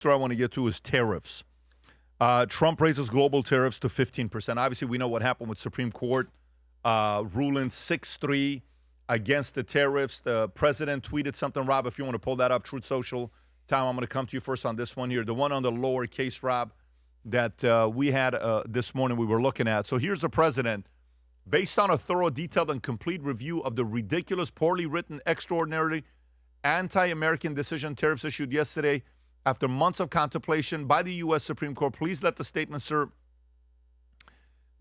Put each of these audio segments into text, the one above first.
story I want to get to is tariffs. Trump raises global tariffs to 15%. Obviously, we know what happened with Supreme Court ruling 6-3 against the tariffs. The president tweeted something, Rob, if you want to pull that up, Truth Social. Tom, I'm going to come to you first on this one here. The one on the lower case, Rob, that we had this morning we were looking at. So here's the president. Based on a thorough, detailed, and complete review of the ridiculous, poorly written, extraordinarily anti-American decision tariffs issued yesterday after months of contemplation by the U.S. Supreme Court, please let the statement serve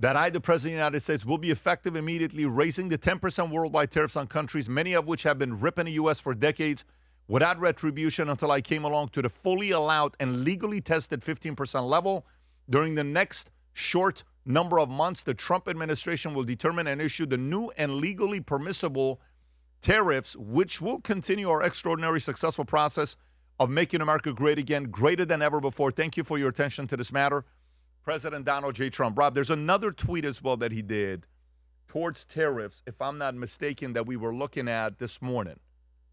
that I, the President of the United States, will be effective immediately, raising the 10% worldwide tariffs on countries, many of which have been ripping the U.S. for decades without retribution until I came along to the fully allowed and legally tested 15% level. During the next short number of months, the Trump administration will determine and issue the new and legally permissible tariffs, which will continue our extraordinary successful process of making America great again, greater than ever before. Thank you for your attention to this matter, President Donald J. Trump. Rob, there's another tweet as well that he did towards tariffs, if I'm not mistaken, that we were looking at this morning.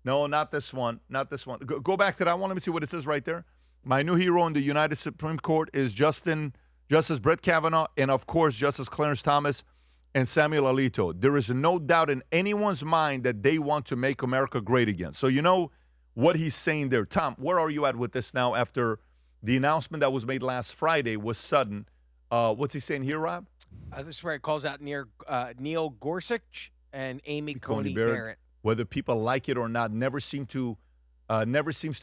No, not this one. Not this one. Go back to that one. Let me see what it says right there. My new hero in the United Supreme Court is Justice Brett Kavanaugh and, of course, Justice Clarence Thomas and Samuel Alito. There is no doubt in anyone's mind that they want to make America great again. So you know what he's saying there. Tom, where are you at with this now after the announcement that was made last Friday was sudden? What's he saying here, Rob? This is where it calls out Neil Gorsuch and Amy Coney Barrett. Whether people like it or not, never seems to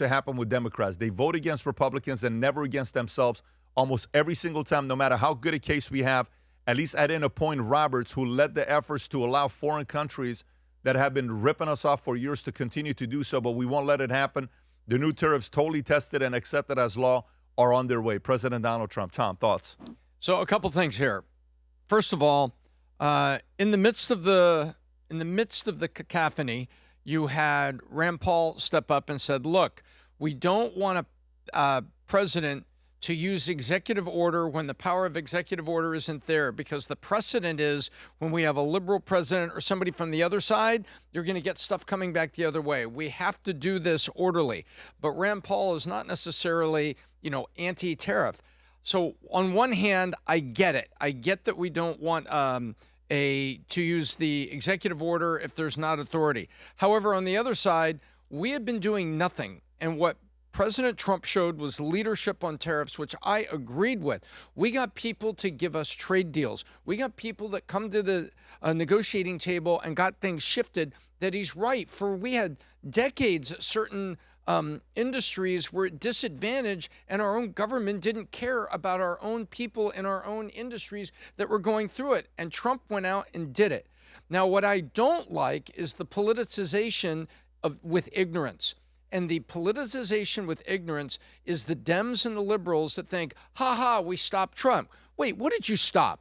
happen with Democrats. They vote against Republicans and never against themselves almost every single time, no matter how good a case we have. At least I didn't appoint Roberts, who led the efforts to allow foreign countries that have been ripping us off for years to continue to do so, but we won't let it happen. The new tariffs, totally tested and accepted as law, are on their way. President Donald Trump. Tom, thoughts? So a couple things here. First of all, in the midst of the cacophony, you had Rand Paul step up and said, "Look, we don't want a president to use executive order when the power of executive order isn't there, because the precedent is when we have a liberal president or somebody from the other side, you're going to get stuff coming back the other way. We have to do this orderly." But Rand Paul is not necessarily, anti-tariff. So on one hand, I get it. I get that we don't want to use the executive order if there's not authority. However, on the other side, we have been doing nothing. And what President Trump showed was leadership on tariffs, which I agreed with. We got people to give us trade deals. We got people that come to the negotiating table and got things shifted. That he's right. We had decades, certain industries were at disadvantage, and our own government didn't care about our own people in our own industries that were going through it. And Trump went out and did it. Now, what I don't like is the politicization with ignorance. And the politicization with ignorance is the Dems and the liberals that think, we stopped Trump. Wait, what did you stop?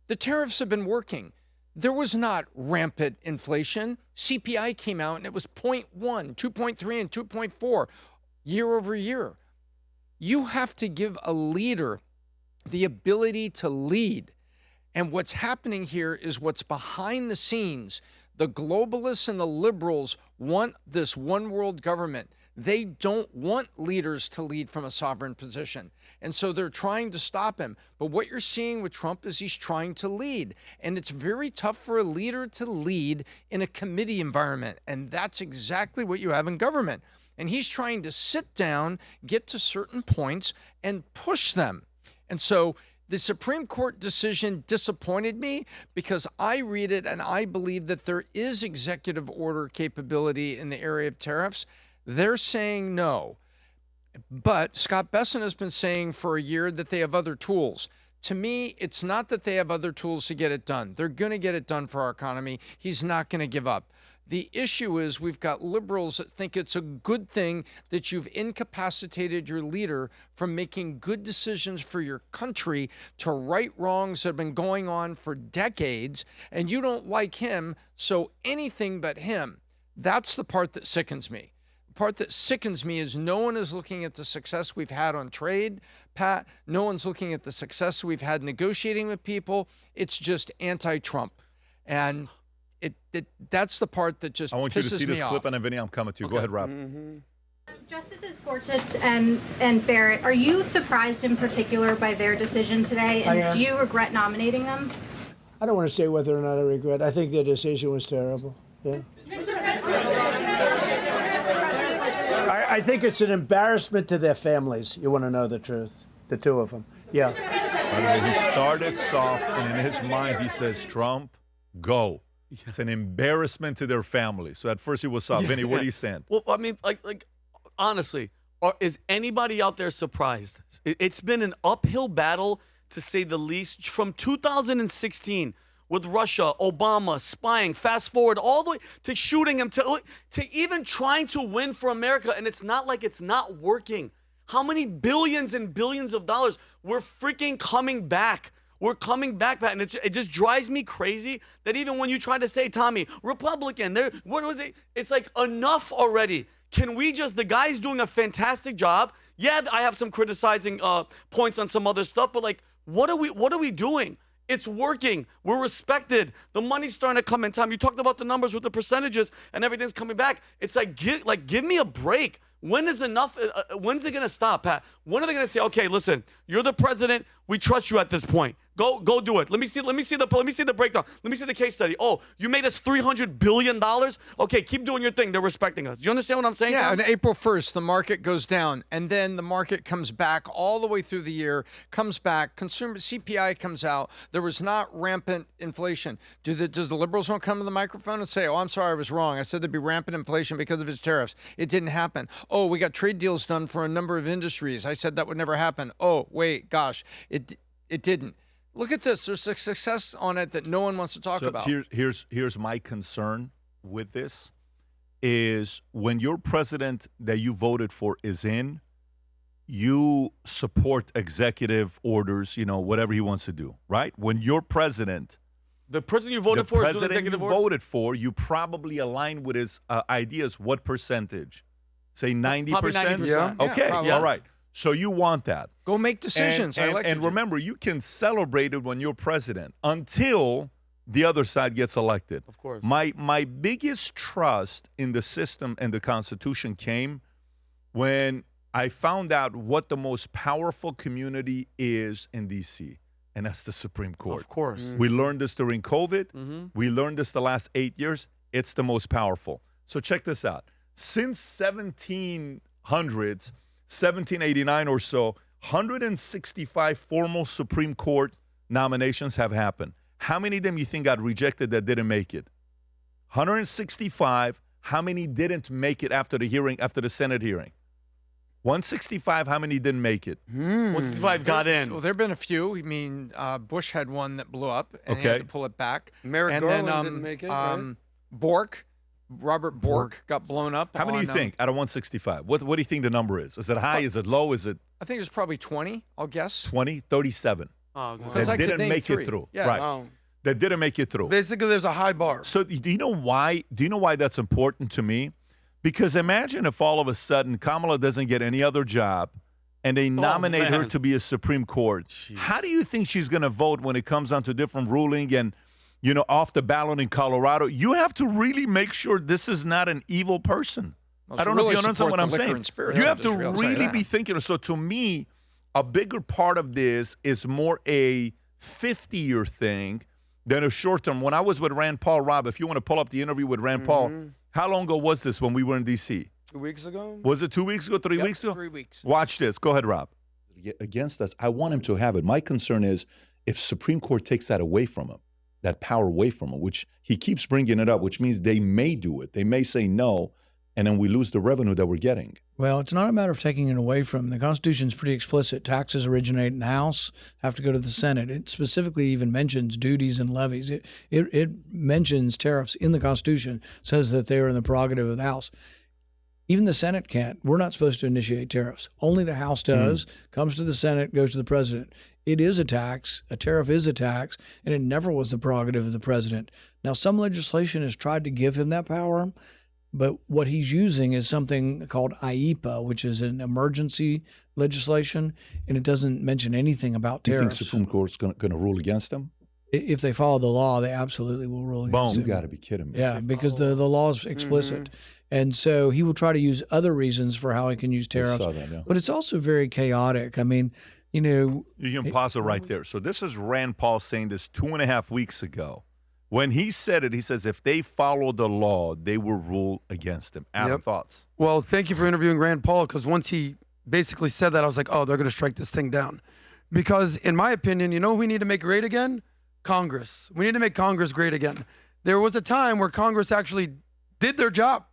The tariffs have been working. There was not rampant inflation. CPI came out and it was 0.1, 2.3, and 2.4 year over year. You have to give a leader the ability to lead. And what's happening here is what's behind the scenes. The globalists and the liberals want this one world government. They don't want leaders to lead from a sovereign position. And so they're trying to stop him. But what you're seeing with Trump is he's trying to lead. And it's very tough for a leader to lead in a committee environment. And that's exactly what you have in government. And he's trying to sit down, get to certain points, and push them. And so the Supreme Court decision disappointed me because I read it and I believe that there is executive order capability in the area of tariffs. They're saying no. But Scott Besson has been saying for a year that they have other tools. To me, it's not that they have other tools to get it done. They're going to get it done for our economy. He's not going to give up. The issue is we've got liberals that think it's a good thing that you've incapacitated your leader from making good decisions for your country to right wrongs that have been going on for decades, and you don't like him, so anything but him. That's the part that sickens me. The part that sickens me is no one is looking at the success we've had on trade, Pat. No one's looking at the success we've had negotiating with people. It's just anti-Trump. And that's the part that just pisses me off. I want you to see this clip, and then Vinny, I'm coming to you. Okay. Go ahead, Rob. Mm-hmm. Justices Gorsuch and Barrett, are you surprised in particular by their decision today? I And am. do you regret nominating them? I don't want to say whether or not I regret. I think their decision was terrible. Yeah. I think it's an embarrassment to their families. You want to know the truth? The two of them. Yeah. By the way, he started soft, and in his mind, he says, Trump, go. It's an embarrassment to their family. So at first he was soft. Vinny, where do you stand? Well, I mean, like honestly, is anybody out there surprised? It's been an uphill battle, to say the least, from 2016 with Russia, Obama, spying, fast forward all the way to shooting him, to even trying to win for America, and it's not like it's not working. How many billions and billions of dollars? We're freaking coming back. We're coming back, Pat, and it just drives me crazy that even when you try to say, Tommy, Republican, what was it? It's like, enough already. Can we just, the guy's doing a fantastic job. Yeah, I have some criticizing points on some other stuff, but like, what are we doing? It's working. We're respected. The money's starting to come in time. You talked about the numbers with the percentages and everything's coming back. It's like, give me a break. When is enough? When's it going to stop, Pat? When are they going to say, okay, listen, you're the president. We trust you at this point. Go do it. Let me see the breakdown. Let me see the case study. Oh, you made us $300 billion? Okay, keep doing your thing. They're respecting us. Do you understand what I'm saying? Yeah, Tom? on April 1st, the market goes down, and then the market comes back all the way through the year, comes back, consumer CPI comes out. There was not rampant inflation. Does the liberals want to come to the microphone and say, oh, I'm sorry, I was wrong. I said there'd be rampant inflation because of his tariffs. It didn't happen. Oh, we got trade deals done for a number of industries. I said that would never happen. Oh, wait, gosh, it didn't. Look at this. There's a success on it that no one wants to talk about. Here's my concern with this is when your president that you voted for is in, you support executive orders, whatever he wants to do, right? When your president, the president you voted for, is doing president you executive orders? voted for, you probably align with his ideas. What percentage? Say 90%? Probably 90%. Yeah, Okay, probably. all right. So you want that. Go make decisions. And remember, you can celebrate it when you're president until the other side gets elected. Of course. My biggest trust in the system and the Constitution came when I found out what the most powerful community is in D.C., and that's the Supreme Court. Of course. We learned this during COVID. Mm-hmm. We learned this the last 8 years. It's the most powerful. So check this out. Since 1789 or so, 165 formal Supreme Court nominations have happened. How many of them you think got rejected that didn't make it? 165. How many didn't make it after the Senate hearing? 165. How many didn't make it? 165 got in. Well, there have been a few. I mean, Bush had one that blew up, and he had to pull it back. Merrick and Garland then, didn't make it, right? Robert Bork got blown up. How many do you think out of 165? What do you think the number is? Is it high? Is it low? Is it I think there's probably 20, I'll guess. 20? 37. Oh, I was gonna Since say. I That could didn't name make three. it through. Yeah. Right. Wow. That didn't make it through. Basically, there's a high bar. So do you know why? Do you know why that's important to me? Because imagine if all of a sudden Kamala doesn't get any other job and they nominate her man. to be a Supreme Court. How do you think she's going to vote when it comes down to different ruling and, off the ballot in Colorado? You have to really make sure this is not an evil person. I don't know if you understand what I'm saying. You have to really be thinking. So to me, a bigger part of this is more a 50-year thing than a short term. When I was with Rand Paul, Rob, if you want to pull up the interview with Rand Paul, how long ago was this when we were in D.C.? 2 weeks ago? Was it 2 weeks ago, 3 weeks ago? 3 weeks. Watch this. Go ahead, Rob. Against us. I want him to have it. My concern is if Supreme Court takes that away from him, that power away from him, which he keeps bringing it up, which means they may do it. They may say no, and then we lose the revenue that we're getting. Well, it's not a matter of taking it away from. The Constitution's pretty explicit. Taxes originate in the House, have to go to the Senate. It specifically even mentions duties and levies. It mentions tariffs in the Constitution, says that they are in the prerogative of the House. Even the Senate can't. We're not supposed to initiate tariffs. Only the House does, comes to the Senate, goes to the president. It is a tax. A tariff is a tax, and it never was the prerogative of the president. Now, some legislation has tried to give him that power, but what he's using is something called IEPA, which is an emergency legislation, and it doesn't mention anything about Do you tariffs. think Supreme Court's going to rule against them? If they follow the law, they absolutely will rule against You it. got to be kidding me. Yeah, because the law is explicit. And so he will try to use other reasons for how he can use tariffs. saw that, yeah. But it's also very chaotic. I mean, You can pause it right there. So this is Rand Paul saying this 2.5 weeks ago. When he said it, he says if they follow the law, they will rule against him. Adam, thoughts? Well, thank you for interviewing Rand Paul, because once he basically said that, I was like, oh, they're going to strike this thing down. Because in my opinion, you know who we need to make great again? Congress. We need to make Congress great again. There was a time where Congress actually did their job,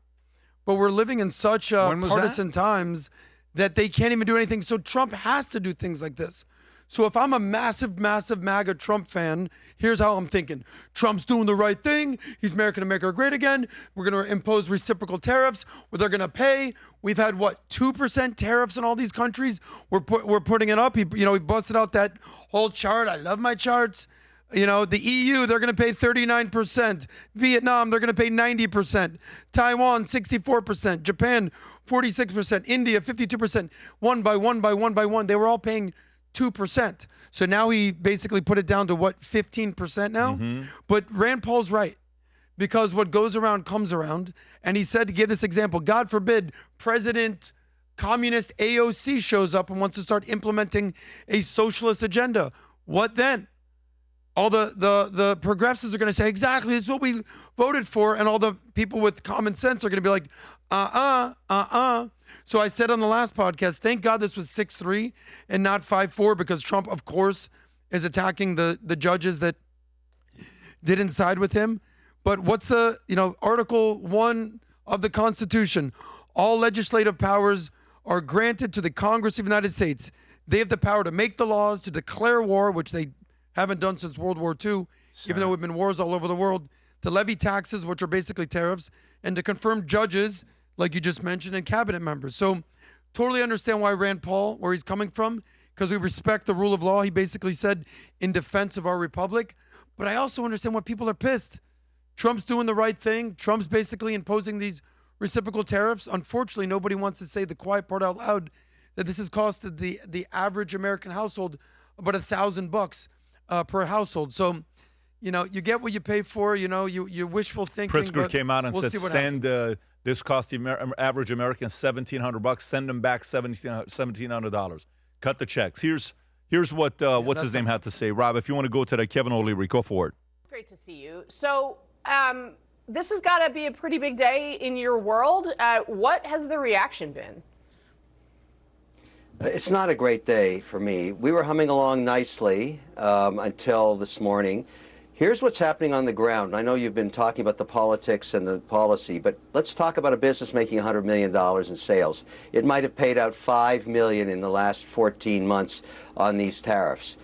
but we're living in such partisan times that they can't even do anything. So Trump has to do things like this. So if I'm a massive, massive MAGA Trump fan, here's how I'm thinking. Trump's doing the right thing. He's making America great again. We're going to impose reciprocal tariffs where they're going to pay. We've had, 2% tariffs in all these countries. We're putting it up. He busted out that whole chart. I love my charts. The EU, they're going to pay 39%. Vietnam, they're going to pay 90%. Taiwan, 64%. Japan, 46%. India, 52%. One by one. They were all paying 2%. So now he basically put it down to 15% now? Mm-hmm. But Rand Paul's right, because what goes around comes around. And he said, to give this example, God forbid President Communist AOC shows up and wants to start implementing a socialist agenda. What then? All the progressives are going to say, exactly, this is what we voted for. And all the people with common sense are going to be like, So I said on the last podcast, thank God this was 6-3 and not 5-4, because Trump, of course, is attacking the judges that didn't side with him. But what's Article 1 of the Constitution? All legislative powers are granted to the Congress of the United States. They have the power to make the laws, to declare war, which they haven't done since World War II, even though there have been wars all over the world, to levy taxes, which are basically tariffs, and to confirm judges, like you just mentioned, and cabinet members. So totally understand why Rand Paul, where he's coming from, because we respect the rule of law. He basically said in defense of our republic. But I also understand why people are pissed. Trump's doing the right thing. Trump's basically imposing these reciprocal tariffs. Unfortunately, nobody wants to say the quiet part out loud, that this has costed the average American household about $1,000 per household. So, you get what you pay for. You're wishful thinking. Pritzker came out and we'll said, send this cost the average American $1,700. Send them back $1,700. Cut the checks. Here's what what's his name had to say. Rob, if you want to go to that Kevin O'Leary, go for it. Great to see you. So this has got to be a pretty big day in your world. What has the reaction been? It's not a great day for me. We were humming along nicely until this morning. Here's what's happening on the ground. I know you've been talking about the politics and the policy, but let's talk about a business making $100 million in sales. It might have paid out $5 million in the last 14 months on these tariffs.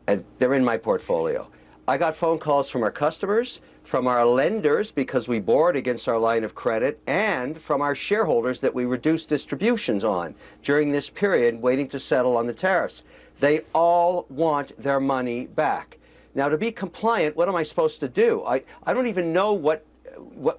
And they're in my portfolio. I got phone calls from our customers, from our lenders because we borrowed against our line of credit, and from our shareholders that we reduced distributions on during this period waiting to settle on the tariffs. They all want their money back. Now, to be compliant, what am I supposed to do? I don't even know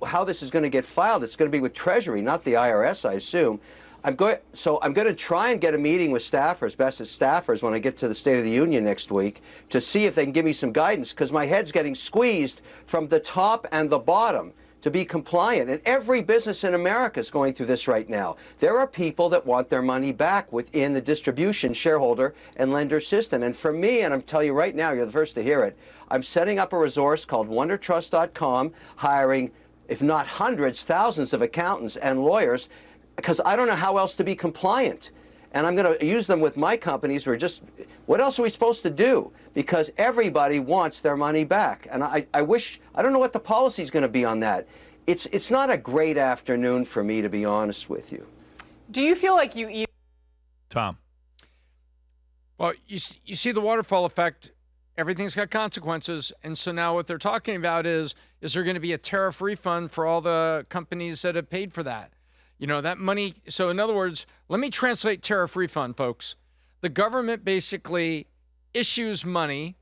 how this is going to get filed. It's going to be with Treasury, not the IRS, I assume. I'm going to try and get a meeting with staffers, best of staffers, when I get to the State of the Union next week to see if they can give me some guidance, because my head's getting squeezed from the top and the bottom to be compliant. And every business in America is going through this right now. There are people that want their money back within the distribution, shareholder, and lender system. And for me, and I'm telling you right now, you're the first to hear it, I'm setting up a resource called wondertrust.com, hiring, if not hundreds, thousands of accountants and lawyers, because I don't know how else to be compliant. And I'm going to use them with my companies. What else are we supposed to do? Because everybody wants their money back. And I don't know what the policy is going to be on that. It's not a great afternoon for me, to be honest with you. Do you feel like you... Tom. Well, you see the waterfall effect. Everything's got consequences. And so now what they're talking about is there going to be a tariff refund for all the companies that have paid for that? That money. So in other words, let me translate tariff refund, folks. The government basically issues money.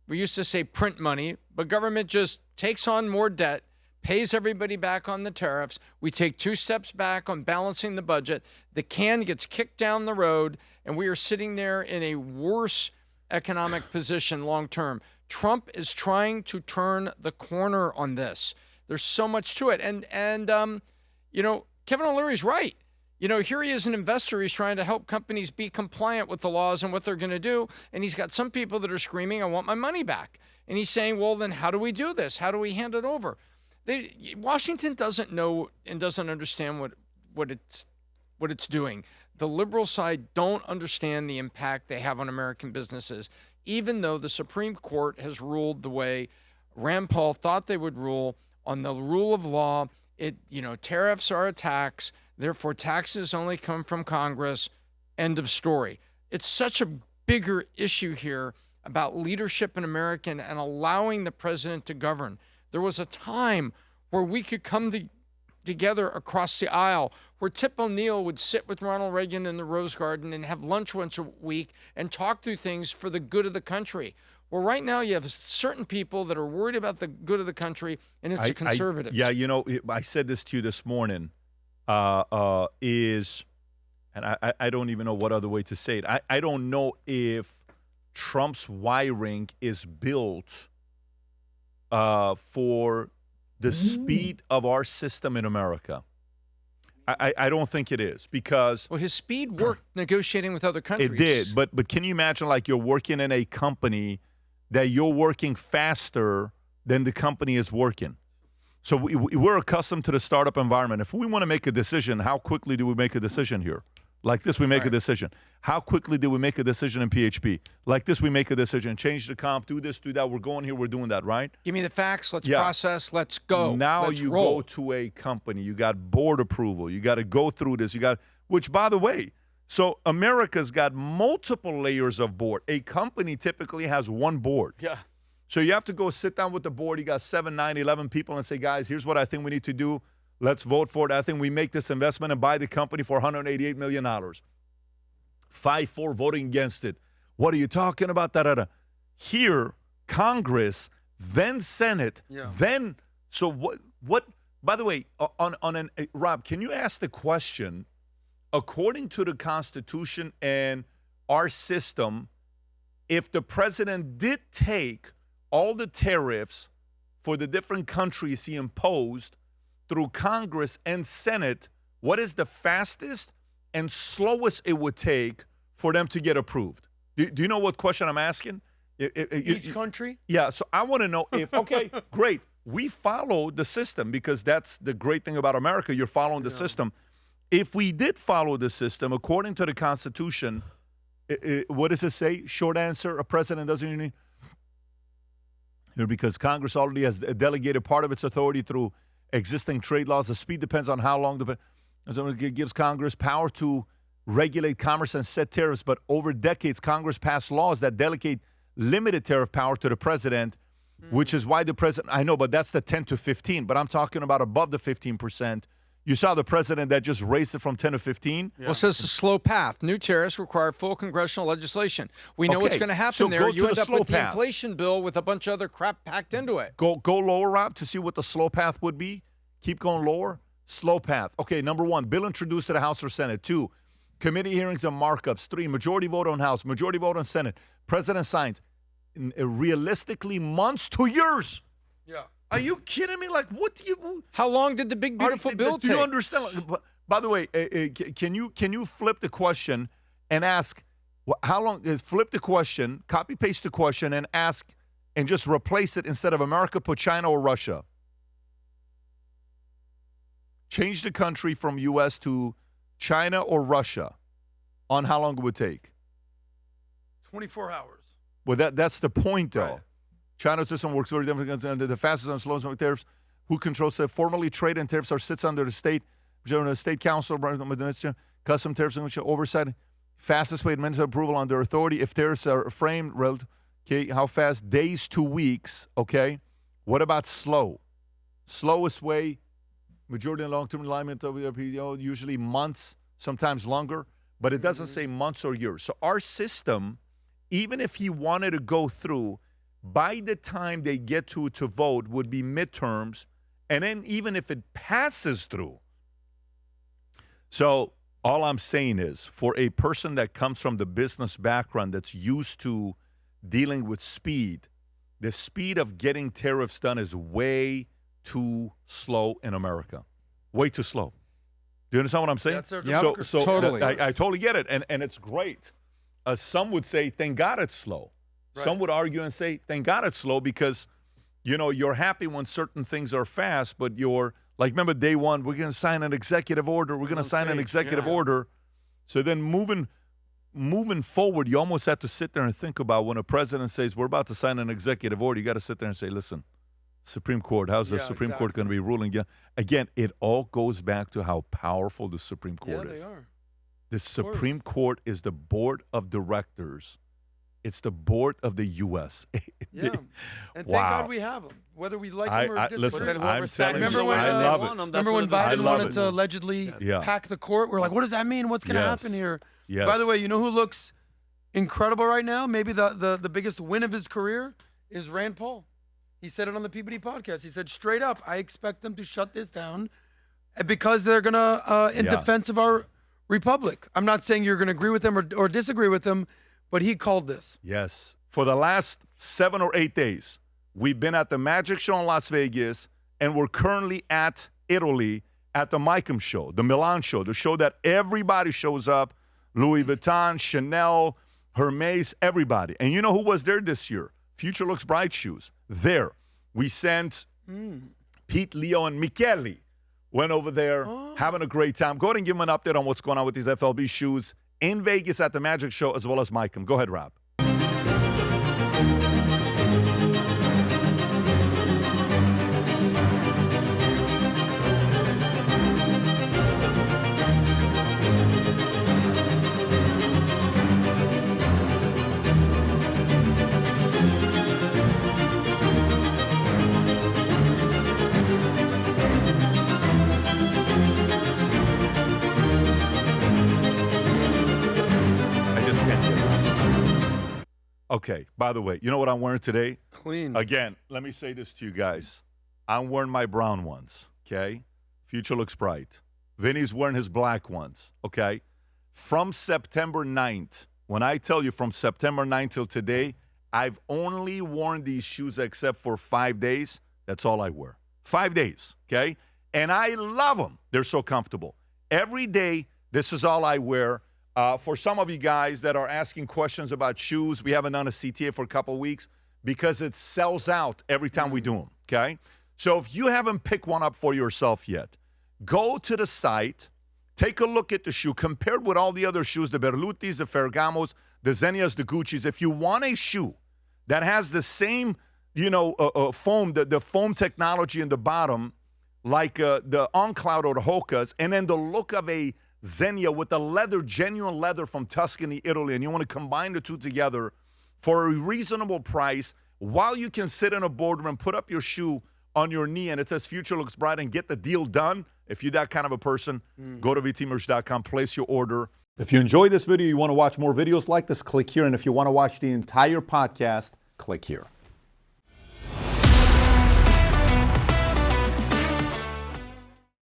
We used to say print money, but government just takes on more debt, pays everybody back on the tariffs. We take 2 steps back on balancing the budget. The can gets kicked down the road, and we are sitting there in a worse economic position long term. Trump is trying to turn the corner on this. There's so much to it. And Kevin O'Leary's right. Here he is, an investor. He's trying to help companies be compliant with the laws and what they're going to do. And he's got some people that are screaming, I want my money back. And he's saying, well, then how do we do this? How do we hand it over? Washington doesn't know and doesn't understand what it's doing. The liberal side don't understand the impact they have on American businesses, even though the Supreme Court has ruled the way Rand Paul thought they would rule on the rule of law. Tariffs are a tax. Therefore, taxes only come from Congress. End of story. It's such a bigger issue here about leadership in America and allowing the president to govern. There was a time where we could come together across the aisle, where Tip O'Neill would sit with Ronald Reagan in the Rose Garden and have lunch once a week and talk through things for the good of the country. Well, right now you have certain people that are worried about the good of the country, and it's the conservatives. I said this to you this morning, and I don't even know what other way to say it. I don't know if Trump's wiring is built for the speed of our system in America. I don't think it is, because his speed worked negotiating with other countries. It did, but can you imagine, like, you're working in a company that you're working faster than the company is working? So we're accustomed to the startup environment. If we want to make a decision, how quickly do we make a decision here? Like this, we make a decision. How quickly do we make a decision in PHP? Like this, we make a decision. Change the comp, do this, do that. We're going here, we're doing that, right? Give me the facts, let's process, let's go. Now let's you roll. go to a company, you got board approval, you got to go through this, which, by the way, so America's got multiple layers of board. A company typically has one board. Yeah. So you have to go sit down with the board. You got 7, 9, 11 people and say, guys, here's what I think we need to do. Let's vote for it. I think we make this investment and buy the company for $188 million. 5-4 voting against it. What are you talking about? Da-da-da. Here, Congress, then Senate, then. So what? By the way, Rob, can you ask the question? According to the Constitution and our system, if the president did take all the tariffs for the different countries he imposed through Congress and Senate, what is the fastest and slowest it would take for them to get approved? Do you know what question I'm asking? Each country? Yeah, so I want to know if, okay, great. We follow the system, because that's the great thing about America. You're following the system. If we did follow the system, according to the Constitution, what does it say? Short answer, a president doesn't need. Because Congress already has delegated part of its authority through existing trade laws. The speed depends on how long it gives Congress power to regulate commerce and set tariffs. But over decades, Congress passed laws that delegate limited tariff power to the president, which is why the president, I know, but that's the 10 to 15. But I'm talking about above the 15%. You saw the president that just raised it from 10 to 15. Well, it says it's a slow path. New tariffs require full congressional legislation. We know what's going to happen there. You end up with the inflation bill with a bunch of other crap packed into it. Go lower, Rob, to see what the slow path would be. Keep going lower. Slow path. Okay, number 1, bill introduced to the House or Senate. 2, committee hearings and markups. 3, majority vote on House, majority vote on Senate. President signs. Realistically, months to years. Yeah. Are you kidding me? Like, what do you? How long did the big beautiful bill take? Do you understand? By the way, can you flip the question and ask how long? Flip the question, copy paste the question, and ask, and just replace it instead of America, put China or Russia. Change the country from U.S. to China or Russia. On how long it would take? 24 hours. Well, that's the point, though. Right. China's system works very different under the fastest and slowest tariffs. Who controls the formally trade and tariffs sits under the state council, custom tariffs, which oversight. Fastest way administer approval under authority. If tariffs are framed, okay, how fast? Days to weeks. Okay. What about slow? Slowest way, majority and long-term alignment of the PDO, usually months, sometimes longer, but it doesn't say months or years. So our system, even if he wanted to go through, by the time they get to vote would be midterms, and then even if it passes through. So all I'm saying is, for a person that comes from the business background that's used to dealing with speed, the speed of getting tariffs done is way too slow in America. Way too slow. Do you understand what I'm saying? That's their Yep. democracy. So Totally. I totally get it, and it's great. Some would say, thank God it's slow. Right. Some would argue and say, thank God it's slow because, you're happy when certain things are fast, but you're like, remember day one, we're going to sign an executive order. We're going to sign an executive order. So then moving forward, you almost have to sit there and think about when a president says, we're about to sign an executive order, you got to sit there and say, listen, Supreme Court, how's the Supreme Court going to be ruling? Again, it all goes back to how powerful the Supreme Court is. They are. The Supreme Court is the board of directors. It's the board of the U.S. Yeah. And thank Wow. God we have them, whether we like them or disagree. Listen, Then whoever I'm telling stacks you, Remember the when, way I they love want it. them, that's Remember what when they're I Biden love wanted it. to allegedly Yeah. hack the court? We're like, what does that mean? What's going to Yes. happen here? Yes. By the way, you know who looks incredible right now? Maybe the biggest win of his career is Rand Paul. He said it on the Peabody podcast. He said straight up, I expect them to shut this down because they're going to, in defense of our republic. I'm not saying you're going to agree with them or disagree with them, but he called this. Yes. For the last 7 or 8 days, we've been at the Magic Show in Las Vegas, and we're currently at Italy at the Micam Show, the Milan Show, the show that everybody shows up, Louis Vuitton, Chanel, Hermes, everybody. And you know who was there this year? Future Looks Bright shoes. There. We sent Pete, Leo, and Michele went over there, having a great time. Go ahead and give them an update on what's going on with these FLB shoes in Vegas at the Magic Show, as well as Micam. Go ahead, Rob. I just can't get enough. Okay, by the way, you know what I'm wearing today? Clean. Again, let me say this to you guys. I'm wearing my brown ones, okay? Future Looks Bright. Vinny's wearing his black ones, okay? From September 9th, when I tell you from September 9th till today, I've only worn these shoes except for 5 days. That's all I wear. 5 days, okay? And I love them. They're so comfortable. Every day, this is all I wear. For some of you guys that are asking questions about shoes, we haven't done a CTA for a couple of weeks because it sells out every time we do them, okay? So if you haven't picked one up for yourself yet, go to the site, take a look at the shoe, compared with all the other shoes, the Berlutis, the Ferragamos, the Xenias, the Guccis. If you want a shoe that has the same, foam, the foam technology in the bottom, like the On Cloud or the Hokas, and then the look of a Xenia with the leather, genuine leather from Tuscany, Italy, and you want to combine the two together for a reasonable price while you can sit in a boardroom, put up your shoe on your knee, and it says Future Looks Bright, and get the deal done. If you're that kind of a person, go to vtmerch.com, place your order. If you enjoyed this video, you want to watch more videos like this, click here. And if you want to watch the entire podcast, click here.